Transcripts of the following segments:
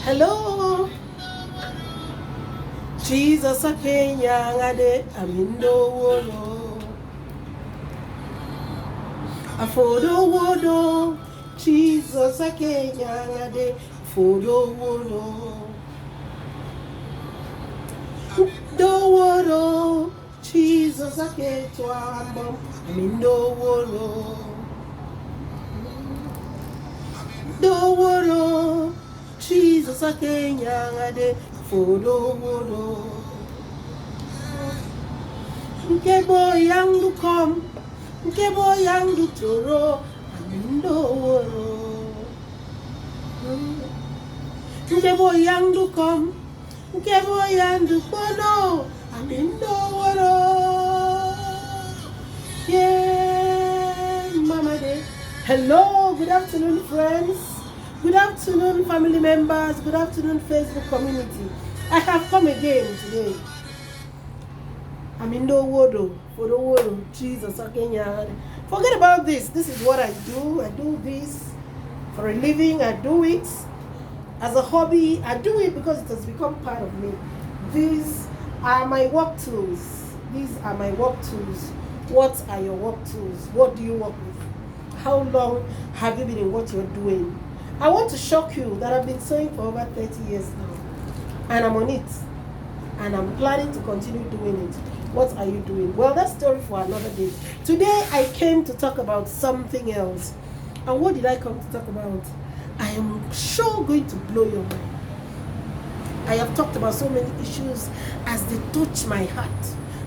Hello, Jesus a Kenya ngade amindo wono. Afodo wono, Jesus a Kenya ngade fodo wono. Do wono, Jesus a Ketwa ambom amindo wono. Do wono, Jesus a Kenya ngade fodo wono. Nkebo yang du kom, nkebo yang du toro, amindo woro. Nkebo yang du kom, nkebo yang du kono, amindo woro. Yeah, Mama Day. Hello, good afternoon, friends. Good afternoon, family members. Good afternoon, Facebook community. I have come again today. I'm in the world for the world. Jesus, Kenya. Forget about this. This is what I do. I do this for a living. I do it as a hobby. I do it because it has become part of me. These are my work tools. These are my work tools. What are your work tools? What do you work with? How long have you been in what you're doing? I want to shock you that I've been sewing for over 30 years now. And I'm on it. And I'm planning to continue doing it. What are you doing? Well, that's story for another day. Today, I came to talk about something else. And what did I come to talk about? I am sure going to blow your mind. I have talked about so many issues as they touch my heart.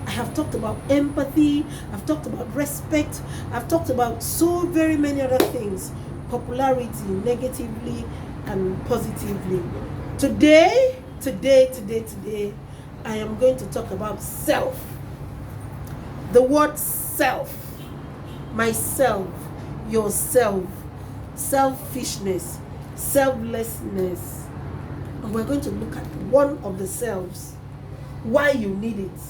I have talked about empathy. I've talked about respect. I've talked about so very many other things. Popularity, negatively and positively. Today, I am going to talk about self. The word self, myself, yourself, selfishness, selflessness. And we're going to look at one of the selves. Why you need it,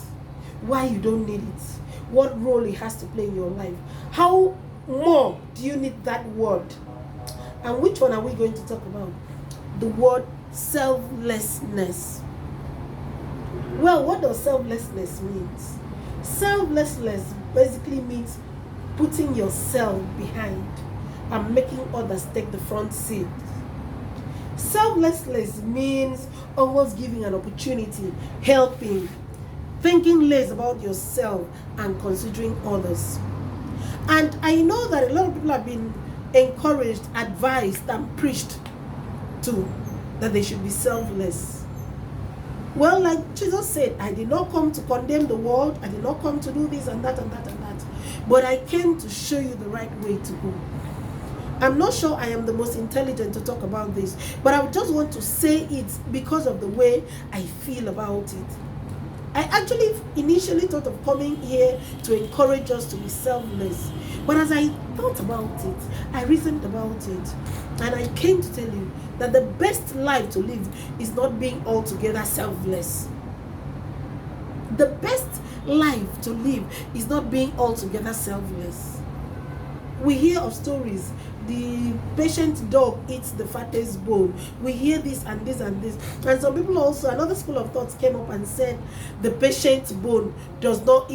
why you don't need it, what role it has to play in your life. How more do you need that word? And which one are we going to talk about? The word selflessness. Well, what does selflessness mean? Selflessness basically means putting yourself behind and making others take the front seat. Selflessness means always giving an opportunity, helping, thinking less about yourself and considering others. And I know that a lot of people have been encouraged, advised, and preached to that they should be selfless. Well, like Jesus said, I did not come to condemn the world. I did not come to do this and that and that and that. But I came to show you the right way to go. I'm not sure I am the most intelligent to talk about this, but I just want to say it because of the way I feel about it. I actually initially thought of coming here to encourage us to be selfless. But as I thought about it, I reasoned about it, and I came to tell you that the best life to live is not being altogether selfless. The best life to live is not being altogether selfless. We hear of stories. The patient dog eats the fattest bone. We hear this and this and this. And some people also, another school of thoughts came up and said the patient dog does not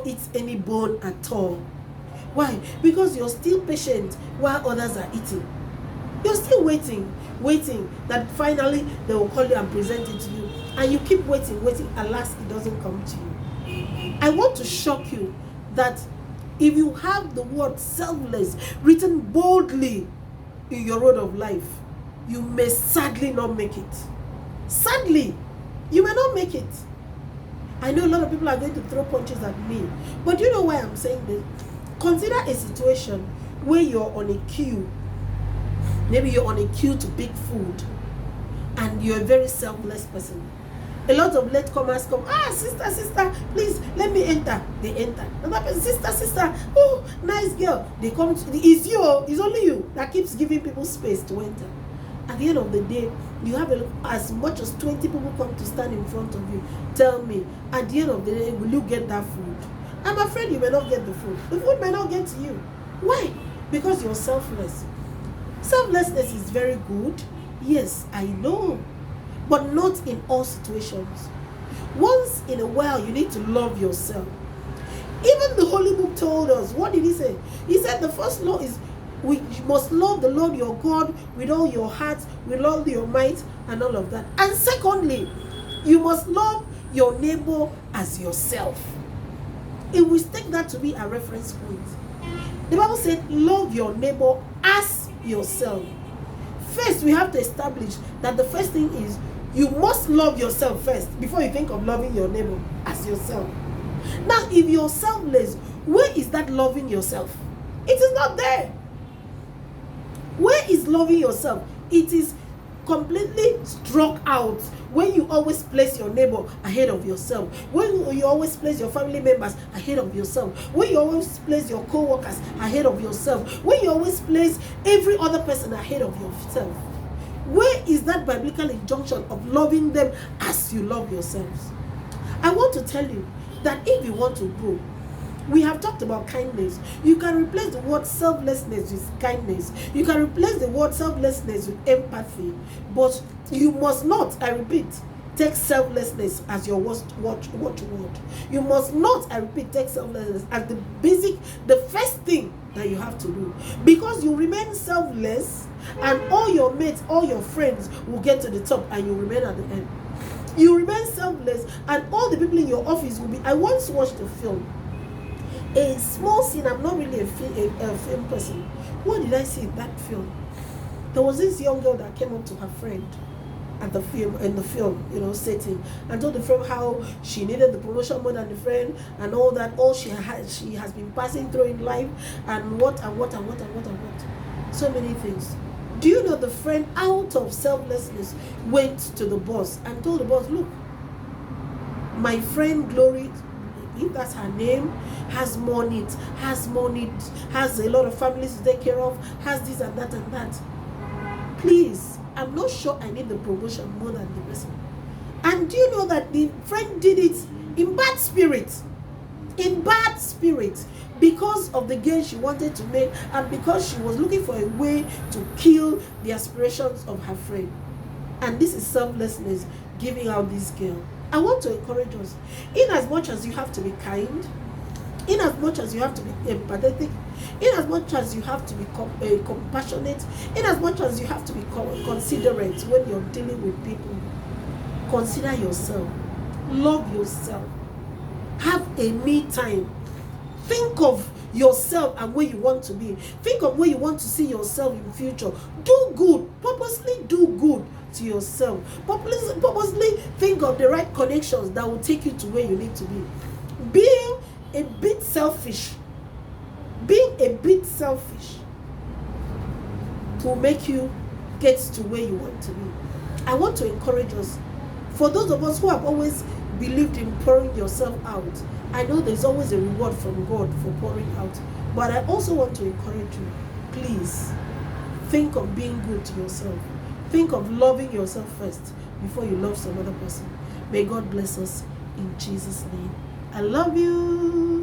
eat any bone at all. Why? Because you're still patient while others are eating. You're still waiting that finally they will call you and present it to you. And you keep waiting. Alas, it doesn't come to you. I want to shock you that if you have the word selfless written boldly in your road of life, you may sadly not make it. Sadly, you may not make it. I know a lot of people are going to throw punches at me, but you know why I'm saying this? Consider a situation where you're on a queue. Maybe you're on a queue to pick food, and you're a very selfless person. A lot of latecomers come, sister, please let me enter. They enter. Another person, sister, oh, nice girl. They come, it's only you that keeps giving people space to enter. At the end of the day, you have as much as 20 people come to stand in front of you. Tell me, at the end of the day, will you get that food? I'm afraid you may not get the food. The food may not get to you. Why? Because you're selfless. Selflessness is very good. Yes, I know. But not in all situations. Once in a while, you need to love yourself. Even the Holy Book told us, what did he say? He said the first law is we must love the Lord your God with all your heart, with all your might, and all of that. And secondly, you must love your neighbor as yourself. If we take that to be a reference point, the Bible said, love your neighbor as yourself. First, we have to establish that the first thing is you must love yourself first before you think of loving your neighbor as yourself. Now, if you're selfless, where is that loving yourself? It is not there. Where is loving yourself? It is completely struck out when you always place your neighbor ahead of yourself, when you always place your family members ahead of yourself, when you always place your co-workers ahead of yourself, when you always place every other person ahead of yourself. Where is that biblical injunction of loving them as you love yourselves? I want to tell you that if you want to grow, we have talked about kindness. You can replace the word selflessness with kindness. You can replace the word selflessness with empathy. But you must not, I repeat, take selflessness as your watchword. You must not, I repeat, take selflessness as the first thing that you have to do. Because you remain selfless, and all your mates, all your friends will get to the top and you remain at the end. You remain selfless, and all the people in your office will be. I once watched a film. A small scene, I'm not really a film person. What did I see in that film? There was this young girl that came up to her friend at the film, setting, and told the friend how she needed the promotion more than the friend, and all that, all she has been passing through in life, and what. So many things. Do you know the friend, out of selflessness, went to the boss and told the boss, look, my friend Glory, if that's her name, has money, has a lot of families to take care of, has this and that and that. Please, I'm not sure I need the promotion more than the person. And do you know that the friend did it in bad spirit? In bad spirit. Because of the gain she wanted to make, and because she was looking for a way to kill the aspirations of her friend. And this is selflessness, giving out this girl. I want to encourage us, in as much as you have to be kind, in as much as you have to be empathetic, in as much as you have to be compassionate, in as much as you have to be considerate when you're dealing with people, consider yourself, love yourself, have a me time, think of yourself and where you want to be, think of where you want to see yourself in future. Do good, purposely do good to yourself, purposely think of the right connections that will take you to where you need to be. Being a bit selfish will make you get to where you want to be. I want to encourage us, for those of us who have always believed in pouring yourself out, I know there's always a reward from God for pouring out, but I also want to encourage you, please think of being good to yourself. Think of loving yourself first before you love some other person. May God bless us in Jesus' name. I love you.